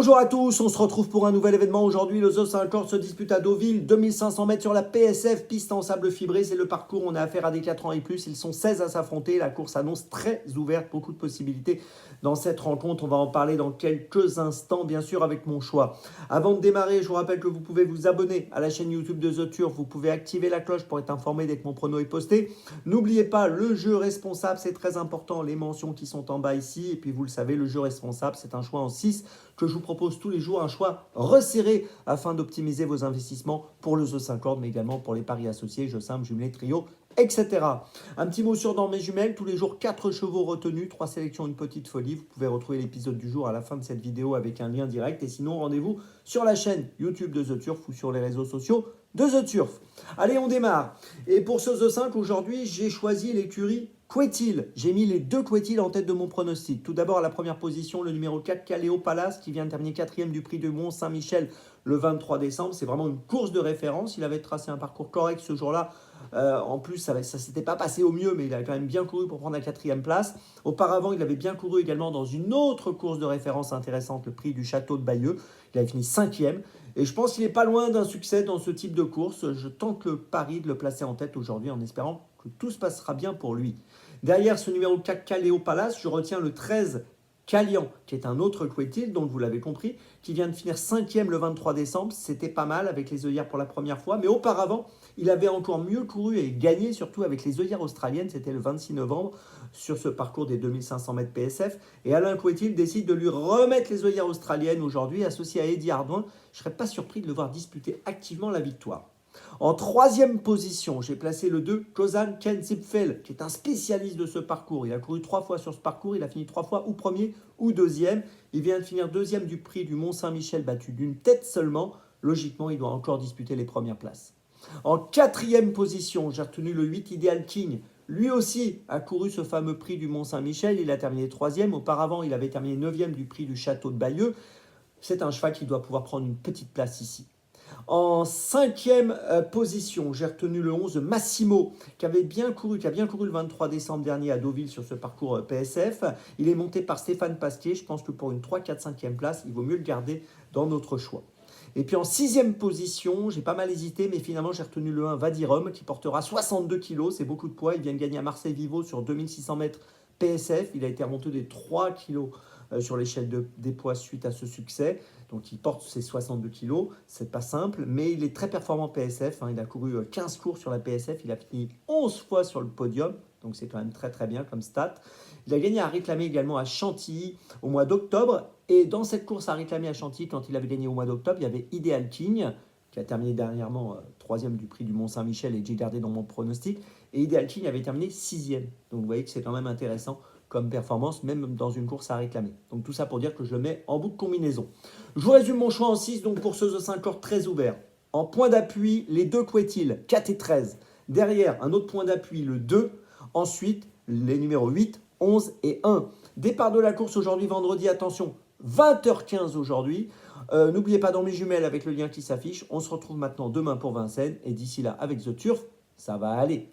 Bonjour à tous, on se retrouve pour un nouvel événement. Aujourd'hui, le The 50 se dispute à Deauville, 2500 mètres sur la PSF, piste en sable fibré. C'est le parcours, on a affaire à des 4 ans et plus. Ils sont 16 à s'affronter. La course annonce très ouverte, beaucoup de possibilités dans cette rencontre. On va en parler dans quelques instants, bien sûr, avec mon choix. Avant de démarrer, je vous rappelle que vous pouvez vous abonner à la chaîne YouTube de The Turf. Vous pouvez activer la cloche pour être informé dès que mon prono est posté. N'oubliez pas, le jeu responsable, c'est très important. Les mentions qui sont en bas ici. Et puis, vous le savez, le jeu responsable, c'est un choix en 6 que je vous propose tous les jours, un choix resserré afin d'optimiser vos investissements pour le The 50, mais également pour les paris associés, jeux simples, jumelés, trio, etc. Un petit mot sur Dans mes jumelles, tous les jours 4 chevaux retenus, 3 sélections, une petite folie. Vous pouvez retrouver l'épisode du jour à la fin de cette vidéo avec un lien direct. Et sinon, rendez-vous sur la chaîne YouTube de The Turf ou sur les réseaux sociaux de The Turf. Allez, on démarre. Et pour ce The 5, aujourd'hui, j'ai choisi l'écurie Quetil. J'ai mis les deux Quetil en tête de mon pronostic. Tout d'abord, à la première position, le numéro 4, Caléo Palace, qui vient de terminer 4e du prix de Mont-Saint-Michel le 23 décembre. C'est vraiment une course de référence. Il avait tracé un parcours correct ce jour-là. En plus, ça ne s'était pas passé au mieux, mais il a quand même bien couru pour prendre la 4e place. Auparavant, il avait bien couru également dans une autre course de référence intéressante, le prix du Château de Bayeux. Il avait fini 5e. Et je pense qu'il n'est pas loin d'un succès dans ce type de course. Je tente le pari de le placer en tête aujourd'hui en espérant que tout se passera bien pour lui. Derrière ce numéro 4 Caléo Palace, je retiens le 13 Calian, qui est un autre Quetil, donc vous l'avez compris, qui vient de finir 5e le 23 décembre. C'était pas mal avec les œillères pour la première fois, mais auparavant, il avait encore mieux couru et gagné, surtout avec les œillères australiennes. C'était le 26 novembre sur ce parcours des 2500 mètres PSF. Et Alain Quetil décide de lui remettre les œillères australiennes aujourd'hui, associé à Eddie Ardouin. Je ne serais pas surpris de le voir disputer activement la victoire. En 3e position, j'ai placé le 2, Kozan Ken Zipfel, qui est un spécialiste de ce parcours. Il a couru 3 fois sur ce parcours, il a fini 3 fois ou premier ou deuxième. Il vient de finir 2e du prix du Mont-Saint-Michel, battu d'une tête seulement. Logiquement, il doit encore disputer les premières places. En 4e position, j'ai retenu le 8, Ideal King. Lui aussi a couru ce fameux prix du Mont-Saint-Michel. Il a terminé 3e. Auparavant, il avait terminé 9e du prix du Château de Bayeux. C'est un cheval qui doit pouvoir prendre une petite place ici. En 5e position, j'ai retenu le 11 Massimo, qui a bien couru le 23 décembre dernier à Deauville sur ce parcours PSF. Il est monté par Stéphane Pasquier. Je pense que pour une 3, 4, 5e place, il vaut mieux le garder dans notre choix. Et puis en 6e position, j'ai pas mal hésité, mais finalement j'ai retenu le 1 Vadirum, qui portera 62 kg. C'est beaucoup de poids. Il vient de gagner à Marseille-Vivo sur 2600 mètres PSF. Il a été remonté des 3 kg sur l'échelle des poids suite à ce succès. Donc il porte ses 62 kg, c'est pas simple, mais il est très performant PSF. Il a couru 15 cours sur la PSF, il a fini 11 fois sur le podium, donc c'est quand même très très bien comme stat. Il a gagné à réclamer également à Chantilly au mois d'octobre, et dans cette course à réclamer à Chantilly, quand il avait gagné au mois d'octobre, il y avait Ideal King, qui a terminé dernièrement 3e du prix du Mont-Saint-Michel, et j'ai gardé dans mon pronostic, et Ideal King avait terminé 6e, donc vous voyez que c'est quand même intéressant comme performance, même dans une course à réclamer. Donc tout ça pour dire que je le mets en bout de combinaison. Je vous résume mon choix en 6, donc pour ce The 5 corps très ouvert. En point d'appui, les deux Quetil, 4 et 13. Derrière, un autre point d'appui, le 2. Ensuite, les numéros 8, 11 et 1. Départ de la course aujourd'hui, vendredi, attention, 20h15 aujourd'hui. N'oubliez pas dans mes jumelles avec le lien qui s'affiche. On se retrouve maintenant demain pour Vincennes. Et d'ici là, avec The Turf, ça va aller.